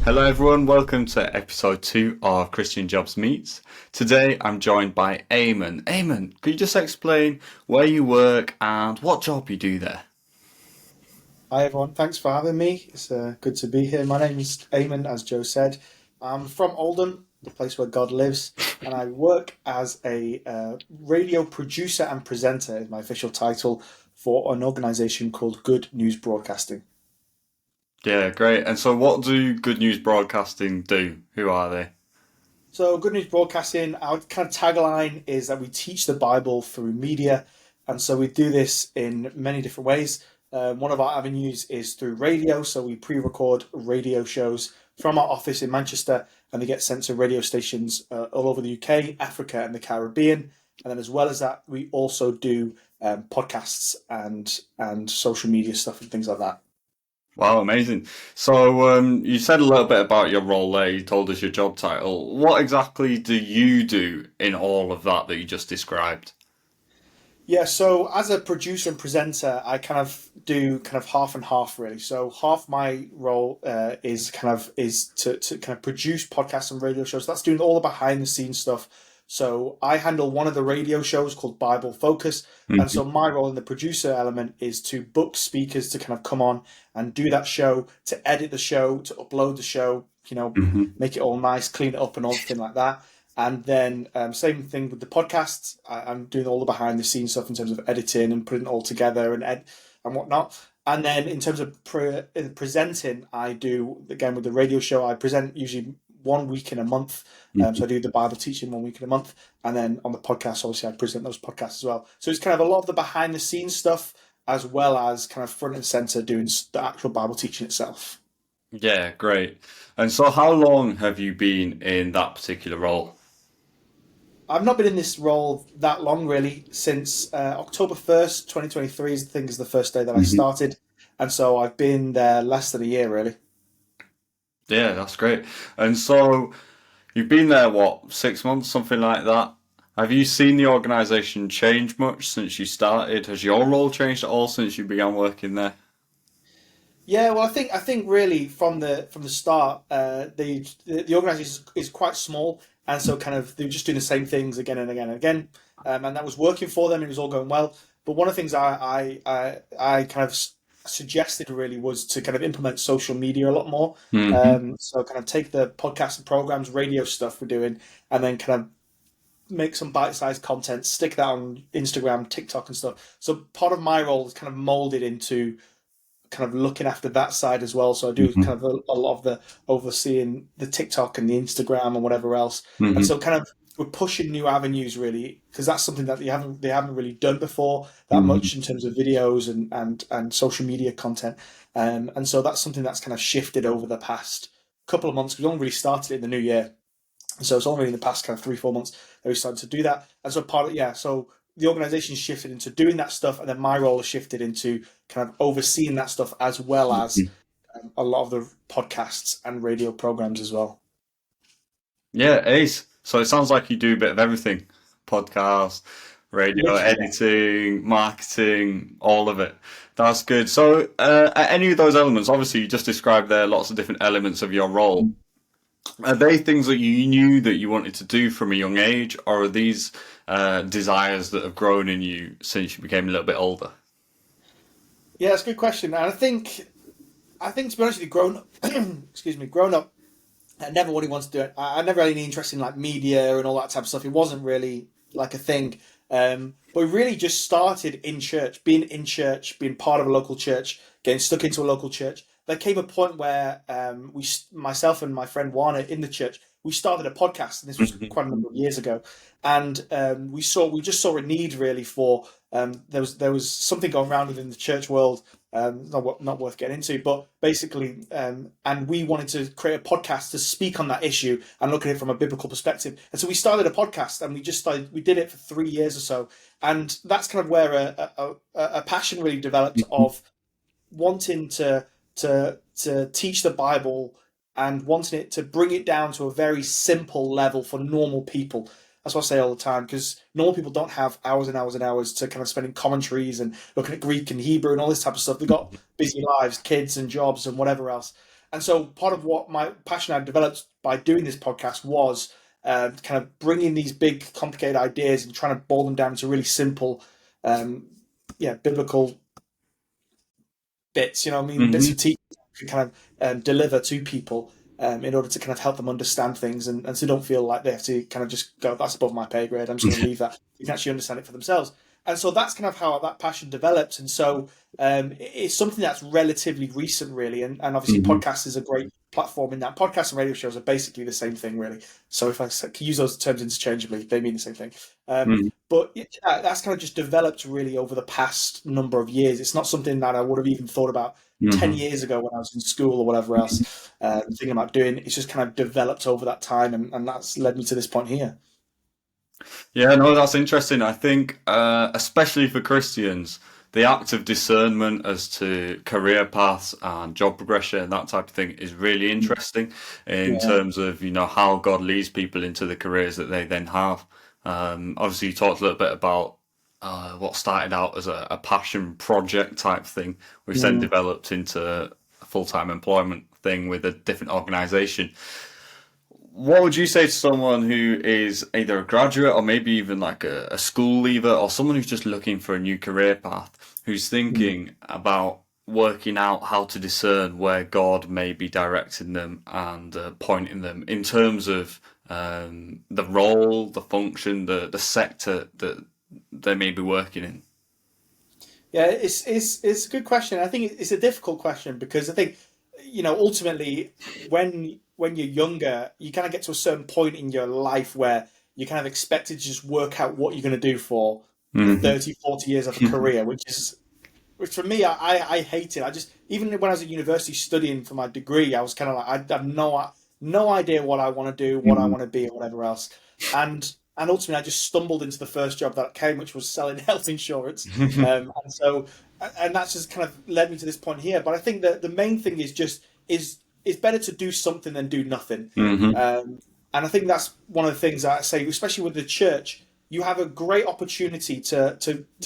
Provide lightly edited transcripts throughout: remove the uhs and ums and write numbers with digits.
Hello everyone, welcome to episode 2 of Christian Jobs Meets. Today I'm joined by Eamonn. Eamonn, could you just explain where you work and what job you do there? Hi everyone, thanks for having me. It's good to be here. My name is Eamon, as Joe said. I'm from Oldham, the place where God lives, and I work as a radio producer and presenter, is my official title, for an organisation called Good News Broadcasting. Yeah, great. And so what do Good News Broadcasting do? Who are they? So, Good News Broadcasting, our kind of tagline is that we teach the Bible through media. And so we do this in many different ways. One of our avenues is through radio. So we pre record radio shows from our office in Manchester, and they get sent to radio stations all over the UK, Africa, and the Caribbean. And then, as well as that, we also do podcasts and social media stuff and things like that. Wow, amazing. So you said a little bit about your role there, you told us your job title. What exactly do you do in all of that you just described? Yeah, so as a producer and presenter, I kind of do kind of half and half really. So half my role is to kind of produce podcasts and radio shows. That's doing all the behind the scenes stuff. So I handle one of the radio shows called Bible Focus, and so Hmm. my role in the producer element is to book speakers to kind of come on and do that show, to edit the show, to upload the show, Hmm. make it all nice, clean it up, and everything like that. And then same thing with the podcasts. I'm doing all the behind the scenes stuff in terms of editing and putting it all together and whatnot. And then in terms of presenting, I do again with the radio show. I present usually 1 week in a month. So I do the Bible teaching 1 week in a month, and then on the podcast, obviously, I present those podcasts as well. So it's kind of a lot of the behind the scenes stuff as well as kind of front and center doing the actual Bible teaching itself. Yeah, great. And so how long have you been in that particular role? I've not been in this role that long, really, since October 1st, 2023 is, I think, is the first day that I started. And so I've been there less than a year, really. Yeah, that's great. And so you've been there, what, 6 months, something like that? Have you seen the organisation change much since you started? Has your role changed at all since you began working there? Yeah, well, I think really from the start, the organisation is quite small, and so kind of they're just doing the same things again and again and again, and that was working for them. It was all going well. But one of the things I kind of suggested really was to kind of implement social media a lot more. Hmm. So kind of take the podcast and programs, radio stuff we're doing, and then kind of make some bite-sized content, stick that on Instagram, TikTok, and stuff. So part of my role is kind of molded into kind of looking after that side as well. So I do Hmm. kind of a lot of the overseeing the TikTok and the Instagram and whatever else. And Hmm. so kind of we're pushing new avenues really because that's something that they haven't really done before that Hmm. much in terms of videos and social media content. And so that's something that's kind of shifted over the past couple of months. We've only really started it in the new year. So it's only in the past kind of 3, 4 months that we started to do that. And so part of, yeah, so the organization shifted into doing that stuff, and then my role has shifted into kind of overseeing that stuff as well as a lot of the podcasts and radio programs as well. Yeah, ace. So it sounds like you do a bit of everything. Podcast, radio, Literally, yeah. editing, marketing, all of it. That's good. So, are any of those elements, obviously you just described there lots of different elements of your role. Are they things that you knew that you wanted to do from a young age, or are these desires that have grown in you since you became a little bit older? Yeah, it's a good question. And I think to be honest with you, grown up, excuse me, grown up, I never really wanted to do it. I never had any interest in like media and all that type of stuff. It wasn't really like a thing. But we really just started in church, being part of a local church, getting stuck into a local church. There came a point where myself and my friend Warner in the church, we started a podcast, and this was Hmm. quite a number of years ago. And we just saw a need really for there was something going around within the church world, not worth getting into, but basically, and we wanted to create a podcast to speak on that issue and look at it from a biblical perspective. And so we started a podcast, and we did it for 3 years or so, and that's kind of where a passion really developed of wanting to teach the Bible and wanting it to bring it down to a very simple level for normal people. That's what I say all the time because normal people don't have hours and hours and hours to kind of spend in commentaries and looking at Greek and Hebrew and all this type of stuff. They've got busy lives, kids and jobs and whatever else. And so part of what my passion I developed by doing this podcast was kind of bringing these big, complicated ideas and trying to boil them down into really simple, um, biblical bits. Bits Hmm. of teaching you can kind of deliver to people in order to kind of help them understand things, and so don't feel like they have to kind of just go, that's above my pay grade, I'm just going to leave that. You can actually understand it for themselves. And so that's kind of how that passion developed. And so it's something that's relatively recent, really. And obviously, Hmm. podcast is a great platform in that. Podcasts and radio shows are basically the same thing, really. So if I can use those terms interchangeably, they mean the same thing. But yeah, that's kind of just developed really over the past number of years. It's not something that I would have even thought about 10 Hmm. years ago when I was in school or whatever else, thinking about doing. It's just kind of developed over that time, and that's led me to this point here. Yeah, no, that's interesting. I think, especially for Christians, the act of discernment as to career paths and job progression and that type of thing is really interesting in Yeah. terms of, how God leads people into the careers that they then have. Obviously, you talked a little bit about what started out as a passion project type thing, which then Mm. developed into a full-time employment thing with a different organization. What would you say to someone who is either a graduate or maybe even like a school leaver or someone who's just looking for a new career path, who's Mm. thinking about working out how to discern where God may be directing them and pointing them in terms of the role, the function, the sector that they may be working in? Yeah, it's a good question. I think it's a difficult question because I think, ultimately, when you're younger, you kind of get to a certain point in your life where you're kind of expected to just work out what you're going to do for Hmm. 30, 40 years of a career, which for me, I hate it. I just, even when I was at university studying for my degree, I was kind of like, I have no idea what I want to do, what I Hmm. want to be, or whatever else. And ultimately, I just stumbled into the first job that came, which was selling health insurance. And that's just kind of led me to this point here. But I think that the main thing is just is it's better to do something than do nothing. Hmm. And I think that's one of the things that I say, especially with the church. You have a great opportunity to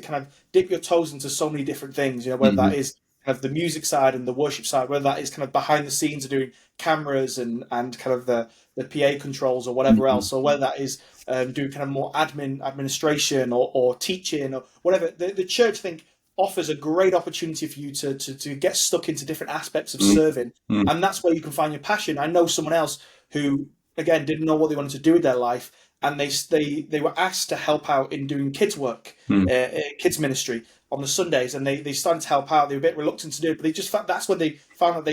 kind of dip your toes into so many different things. Whether that Hmm. is kind of the music side and the worship side, whether that is kind of behind the scenes of doing cameras and kind of the PA controls or whatever Hmm. else, or whether that is doing kind of more administration or teaching or whatever. The church, I think, offers a great opportunity for you to get stuck into different aspects of serving, Hmm. and that's where you can find your passion. I know someone else who, again, didn't know what they wanted to do with their life, and they were asked to help out in doing kids work, Hmm. kids ministry on the Sundays, and they started to help out. They were a bit reluctant to do it, but they just found that's when they found that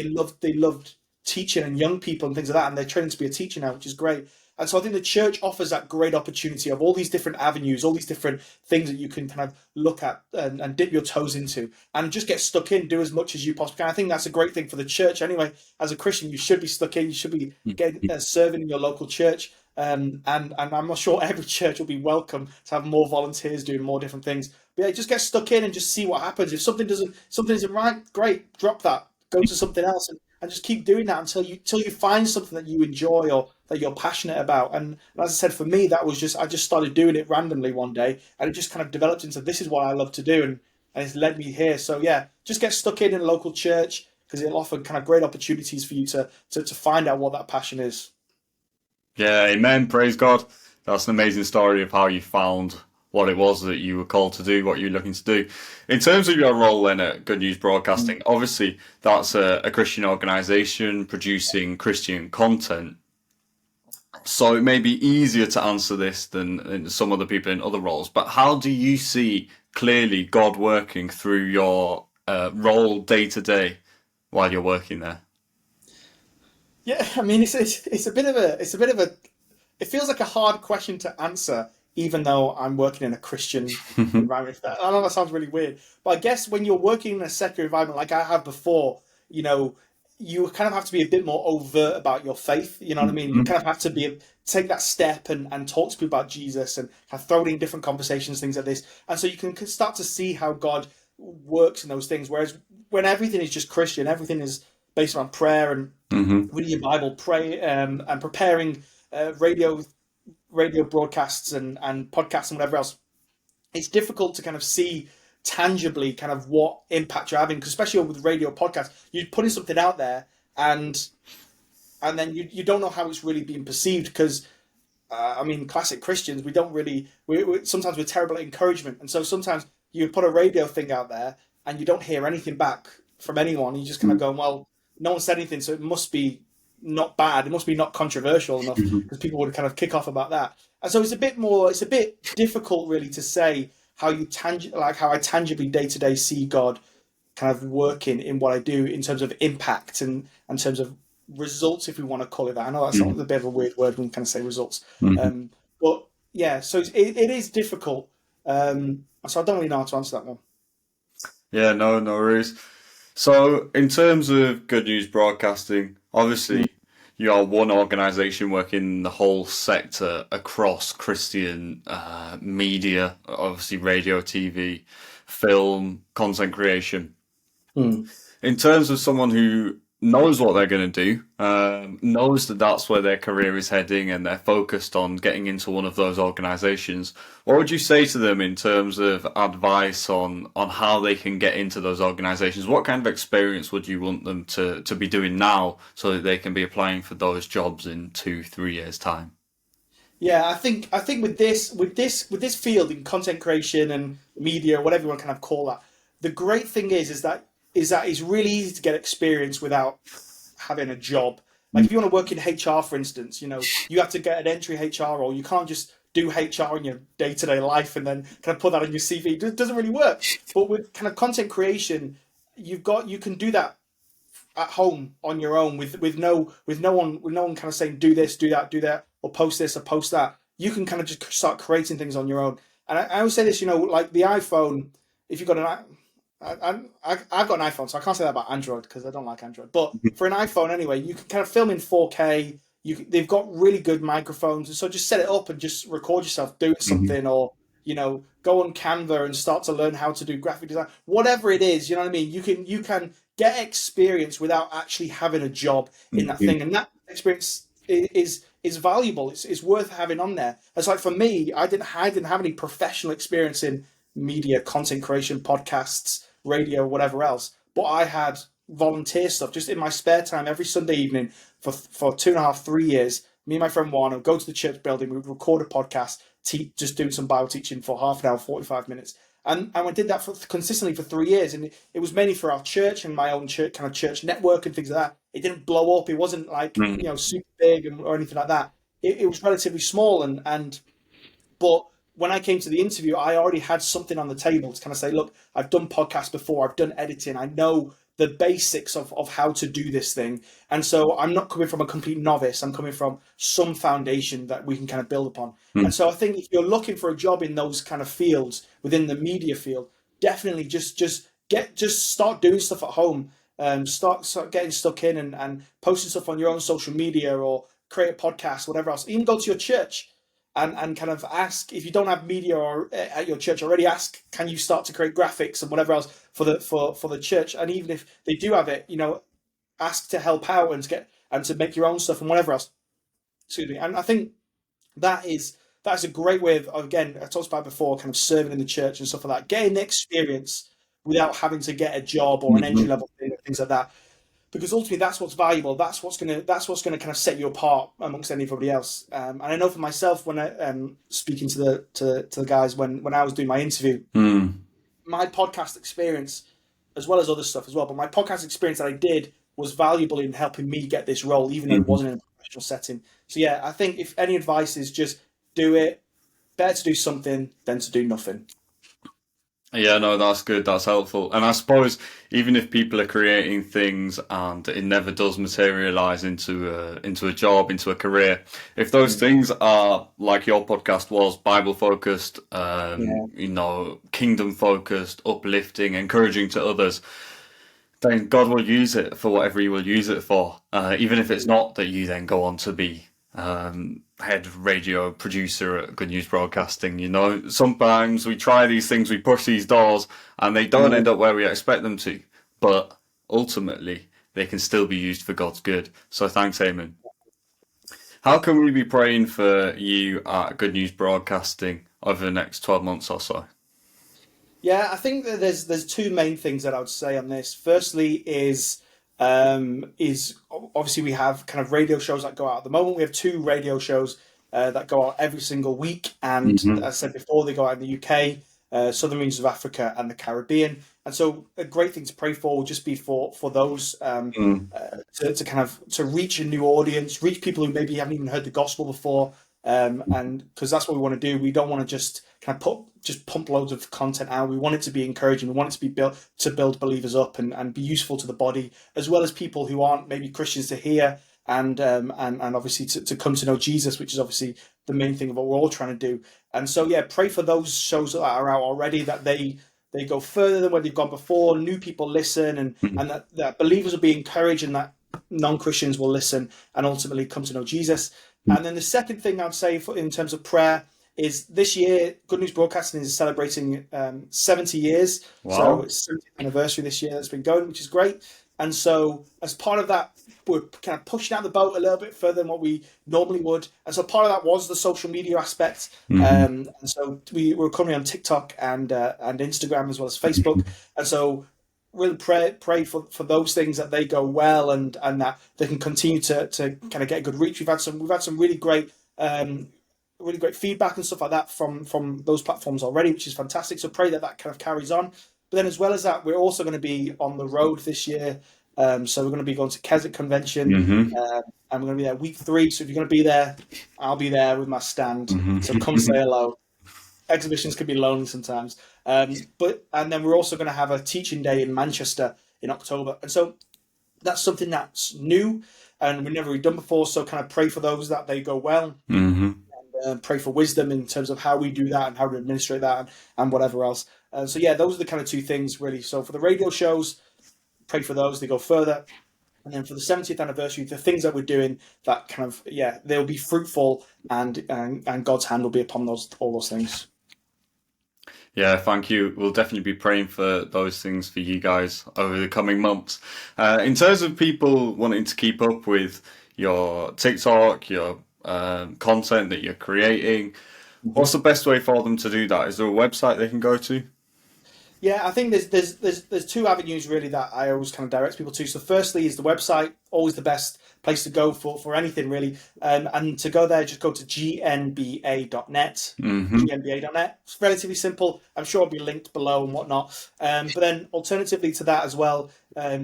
they loved teaching and young people and things like that, and they're training to be a teacher now, which is great. And so I think the church offers that great opportunity of all these different avenues, all these different things that you can kind of look at and dip your toes into and just get stuck in, do as much as you possibly can. I think that's a great thing for the church anyway. As a Christian, you should be stuck in, you should be getting serving in your local church. And I'm not sure every church will be welcome to have more volunteers doing more different things. But yeah, just get stuck in and just see what happens. If something isn't right, great, drop that, go to something else, and just keep doing that until you find something that you enjoy or that you're passionate about. And as I said, for me, that was just I just started doing it randomly one day, and it just kind of developed into this is what I love to do, and it's led me here. So yeah, just get stuck in a local church because it'll offer kind of great opportunities for you to find out what that passion is. Yeah, amen. Praise God. That's an amazing story of how you found what it was that you were called to do, what you're looking to do. In terms of your role then at Good News Broadcasting, obviously that's a Christian organisation producing Christian content. So it may be easier to answer this than some other people in other roles. But how do you see clearly God working through your role day to day while you're working there? Yeah, I mean it's a bit of a it feels like a hard question to answer, even though I'm working in a Christian environment. I know that sounds really weird, but I guess when you're working in a secular environment like I have before, you know, you kind of have to be a bit more overt about your faith. You know what I mean? You kind of have to be take that step and talk to people about Jesus and kind of throw it in different conversations, things like this, and so you can start to see how God works in those things. Whereas when everything is just Christian, everything is based on prayer and Hmm. reading your Bible, pray, and preparing radio broadcasts and podcasts and whatever else, it's difficult to kind of see tangibly kind of what impact you're having, because especially with radio podcasts, you're putting something out there and then you don't know how it's really being perceived because I mean, classic Christians, we don't really. Sometimes we're terrible at encouragement, and so sometimes you put a radio thing out there and you don't hear anything back from anyone. You just kind of go, well, no one said anything, so it must be not bad. It must be not controversial enough Mhm. because people would kind of kick off about that. And so it's a bit more. It's a bit difficult, really, to say how how I tangibly day to day see God kind of working in what I do in terms of impact and in terms of results, if we want to call it that. I know that's not Mhm. a bit of a weird word when we kind of say results, Mhm. but yeah, so it is difficult. So I don't really know how to answer that one. Yeah, no worries. So, in terms of good news broadcasting, Mm, obviously you are one organization working the whole sector across Christian media, obviously radio, TV, film, content creation. mm, In terms of someone who knows what they're going to do, knows that that's where their career is heading, and they're focused on getting into one of those organizations, what would you say to them in terms of advice on how they can get into those organizations? What kind of experience would you want them to be doing now so that they can be applying for those jobs in 2, 3 years' time? yeah, I think with this field in content creation and media, whatever you want to kind of call that, the great thing is that it's really easy to get experience without having a job. Like if you want to work in HR, for instance, you have to get an entry HR role. You can't just do HR in your day to day life and then kind of put that on your CV. It doesn't really work. But with kind of content creation, you can do that at home on your own with no one kind of saying do this, do that, or post this or post that. You can kind of just start creating things on your own. And I always say this, like the iPhone. If you've got I've got an iPhone, so I can't say that about Android because I don't like Android. But for an iPhone anyway, you can kind of film in 4K. They've got really good microphones, and so just set it up and just record yourself doing Mhm. something, or go on Canva and start to learn how to do graphic design. Whatever it is, you know what I mean. You can get experience without actually having a job in that Mhm. thing, and that experience is valuable. It's worth having on there. It's like for me, I didn't have any professional experience in media, content creation, podcasts, radio, whatever else. But I had volunteer stuff just in my spare time every Sunday evening for 2.5, 3 years. Me and my friend Juan would go to the church building, we would record a podcast, just doing some Bible teaching for half an hour, 45 minutes. And we did that consistently for 3 years. And it was mainly for our church and my own church, kind of church network and things like that. It didn't blow up. It wasn't like, Mhm. super big or anything like that. It was relatively small. But when I came to the interview, I already had something on the table to kind of say, look, I've done podcasts before, I've done editing, I know the basics of how to do this thing. And so I'm not coming from a complete novice, I'm coming from some foundation that we can kind of build upon. And so I think if you're looking for a job in those kind of fields within the media field, definitely just start doing stuff at home. Start getting stuck in and posting stuff on your own social media or create a podcast, whatever else. Even go to your church and kind of ask if you don't have media or at your church already. Ask, can you start to create graphics and whatever else for the church? And even if they do have it, ask to help out and to make your own stuff and whatever else. Excuse me. And I think that's a great way of, again, I talked about before, kind of serving in the church and stuff like that, getting the experience without having to get a job or an entry Mhm. level thing, things like that, because ultimately that's what's valuable. That's what's gonna kind of set you apart amongst anybody else. And I know for myself, when I speaking to the guys when I was doing my interview, Mhm. my podcast experience, as well as other stuff as well, but my podcast experience that I did was valuable in helping me get this role, even though it Mhm. wasn't in a professional setting. So yeah, I think if any advice is just do it. Better to do something than to do nothing. Yeah, no, that's good. That's helpful. And I suppose even if people are creating things and it never does materialize into a job, into a career, if those Mm. things are like your podcast was, Bible focused, Yeah, kingdom focused, uplifting, encouraging to others, then God will use it for whatever He will use it for. Even if it's not that you then go on to be head radio producer at Good News Broadcasting. Sometimes we try these things, we push these doors, and they don't yeah. end up where we expect them to. But ultimately, they can still be used for God's good. So thanks, Eamon. How can we be praying for you at Good News Broadcasting over the next 12 months or so? Yeah, I think that there's two main things that I would say on this. Firstly, is is obviously we have kind of radio shows that go out at the moment. We have 2 radio shows that go out every single week, and as I said before, they go out in the UK, southern regions of Africa, and the Caribbean. And so a great thing to pray for would just be for those to kind of to reach a new audience, reach people who maybe haven't even heard the gospel before, and because that's what we want to do. We don't want to just kind of pump loads of content out. We want it to be encouraging. We want it to be built to build believers up and be useful to the body, as well as people who aren't maybe Christians to hear and obviously to come to know Jesus, which is obviously the main thing of what we're all trying to do. And so yeah, pray for those shows that are out already, that they go further than where they've gone before. New people listen, and that believers will be encouraged, and that non-Christians will listen and ultimately come to know Jesus. And then the second thing I'd say in terms of prayer is this year, Good News Broadcasting is celebrating 70 years. Wow. So it's 70th anniversary this year that's been going, which is great. And so as part of that, we're kind of pushing out the boat a little bit further than what we normally would. And so part of that was the social media aspect. And so we're currently on TikTok and Instagram as well as Facebook. And so really pray for those things, that they go well, and that they can continue to kind of get a good reach. We've had some really great feedback and stuff like that from those platforms already, which is fantastic. So pray that kind of carries on. But then as well as that, we're also going to be on the road this year. So we're going to be going to Keswick Convention, and we're going to be there week 3. So if you're going to be there, I'll be there with my stand. So come say hello. Exhibitions can be lonely sometimes. And then we're also going to have a teaching day in Manchester in October. And so that's something that's new and we've never really done before. So kind of pray for those that they go well. And pray for wisdom in terms of how we do that and how to administrate that and whatever else. So yeah, those are the kind of 2 things really. So for the radio shows, pray for those, they go further. And then for the 70th anniversary, the things that we're doing, that kind of, yeah, they'll be fruitful, and God's hand will be upon all those things. Yeah, thank you. We'll definitely be praying for those things for you guys over the coming months. In terms of people wanting to keep up with your TikTok, your content that you're creating, what's the best way for them to do that? Is there a website they can go to? Yeah, I think there's 2 avenues really that I always kind of direct people to. So firstly is the website, always the best place to go for anything really. And to go there, just go to gnba.net. gnba.net. It's relatively simple. I'm sure it'll be linked below and whatnot. But then alternatively to that as well,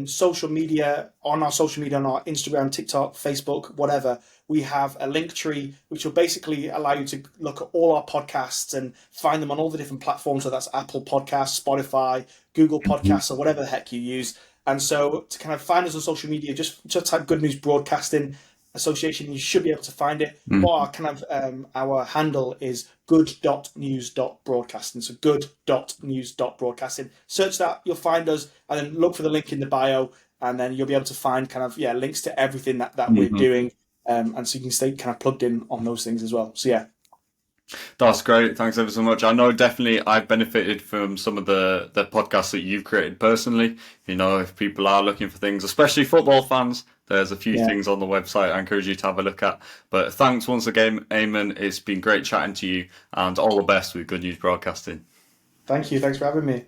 social media, on our Instagram, TikTok, Facebook, whatever, we have a link tree which will basically allow you to look at all our podcasts and find them on all the different platforms. So that's Apple Podcasts, Spotify, Google Podcasts, or whatever the heck you use. And so to kind of find us on social media, just type Good News Broadcasting Association, you should be able to find it. Or our kind of our handle is good.news.broadcasting. So good.news.broadcasting. Search that, you'll find us, and then look for the link in the bio, and then you'll be able to find kind of links to everything that we're doing. And so you can stay kind of plugged in on those things as well. So yeah. That's great. Thanks ever so much. I know definitely I've benefited from some of the podcasts that you've created personally. You know, if people are looking for things, especially football fans, there's a few things on the website I encourage you to have a look at. But thanks once again, Eamonn. It's been great chatting to you, and all the best with Good News Broadcasting. Thank you. Thanks for having me.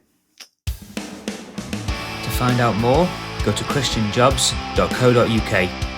To find out more, go to christianjobs.co.uk.